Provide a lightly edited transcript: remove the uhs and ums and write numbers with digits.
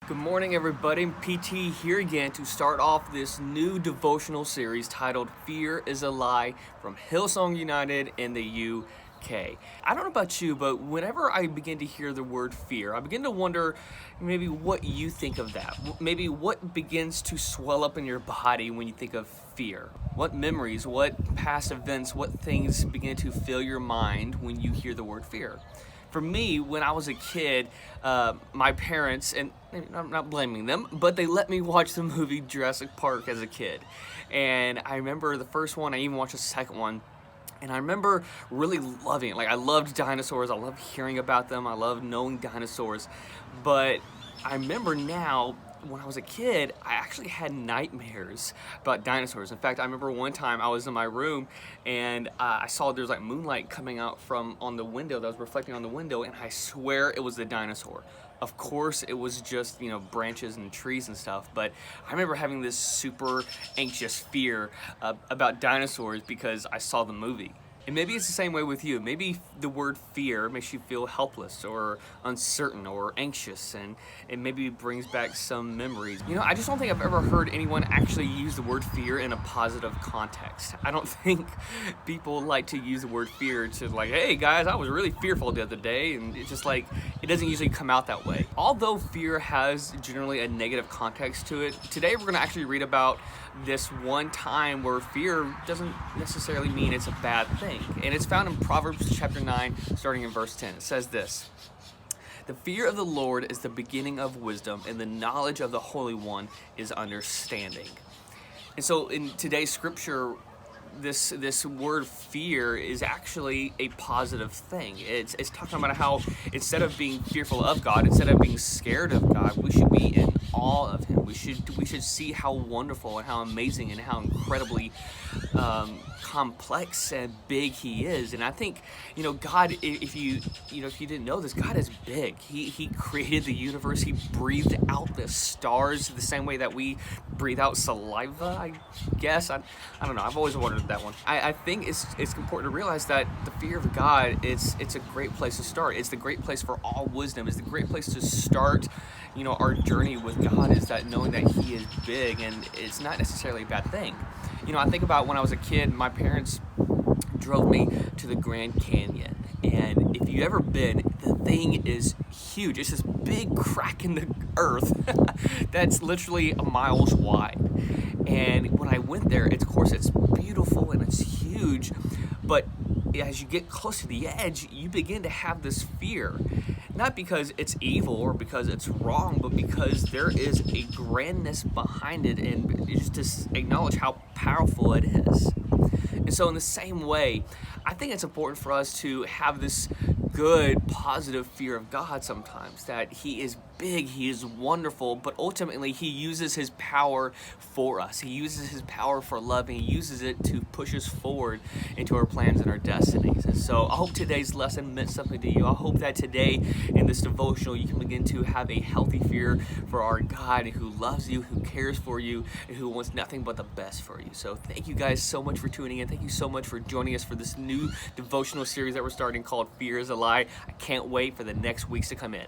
Good morning, everybody. PT here again to start off this new devotional series titled Fear is a Lie from Hillsong United in the UK. I don't know about you, but whenever I begin to hear the word fear, I begin to wonder maybe what you think of that. Maybe what begins to swell up in your body when you think of fear. What memories, what past events, what things begin to fill your mind when you hear the word fear? For me, when I was a kid, my parents, and I'm not blaming them, but they let me watch the movie Jurassic Park as a kid. And I remember the first one, I even watched the second one, and I remember really loving it. Like, I loved dinosaurs, I loved hearing about them, I loved knowing dinosaurs. But I remember now, when I was a kid, I actually had nightmares about dinosaurs. In fact, I remember one time I was in my room and I saw there's like moonlight coming out from on the window that was reflecting on the window, and I swear it was the dinosaur. Of course, it was just, branches and trees and stuff, but I remember having this super anxious fear about dinosaurs because I saw the movie. And maybe it's the same way with you. Maybe the word fear makes you feel helpless or uncertain or anxious, and it maybe brings back some memories. I just don't think I've ever heard anyone actually use the word fear in a positive context. I don't think people like to use the word fear to like, hey guys, I was really fearful the other day, and it's just like, it doesn't usually come out that way. Although fear has generally a negative context to it, today we're gonna actually read about this one time where fear doesn't necessarily mean it's a bad thing. And it's found in Proverbs chapter 9, starting in verse 10. It says this: "The fear of the Lord is the beginning of wisdom, and the knowledge of the Holy One is understanding." And so in today's scripture, this word fear is actually a positive thing. It's talking about how instead of being fearful of God, instead of being scared of God, we should be in awe of Him. We should see how wonderful and how amazing and how incredibly complex and big He is. And I think God, if you didn't know this, God is big. He created the universe. He breathed out the stars the same way that we breathe out saliva, I guess. I don't know. I've always wondered that one. I think it's important to realize that the fear of God, it's a great place to start. It's the great place for all wisdom. It's the great place to start our journey with God, is that knowing that He is big, and it's not necessarily a bad thing. I think about when I was a kid, my parents drove me to the Grand Canyon, and if you've ever been, the thing is huge. It's this big crack in the earth that's literally miles wide. And when I went there, of course it's beautiful and it's huge, but as you get close to the edge, you begin to have this fear. Not because it's evil or because it's wrong, but because there is a grandness behind it, and just to acknowledge how powerful it is. And so in the same way, I think it's important for us to have this good, positive fear of God sometimes, that He is big, He is wonderful, but ultimately He uses His power for us. He uses His power for love, and He uses it to push us forward into our plans and our destinies. And so I hope today's lesson meant something to you. I hope that today in this devotional you can begin to have a healthy fear for our God who loves you, who cares for you, and who wants nothing but the best for you. So thank you guys so much for tuning in. Thank you so much for joining us for this new devotional series that we're starting called Fear is a Lie. I can't wait for the next weeks to come in.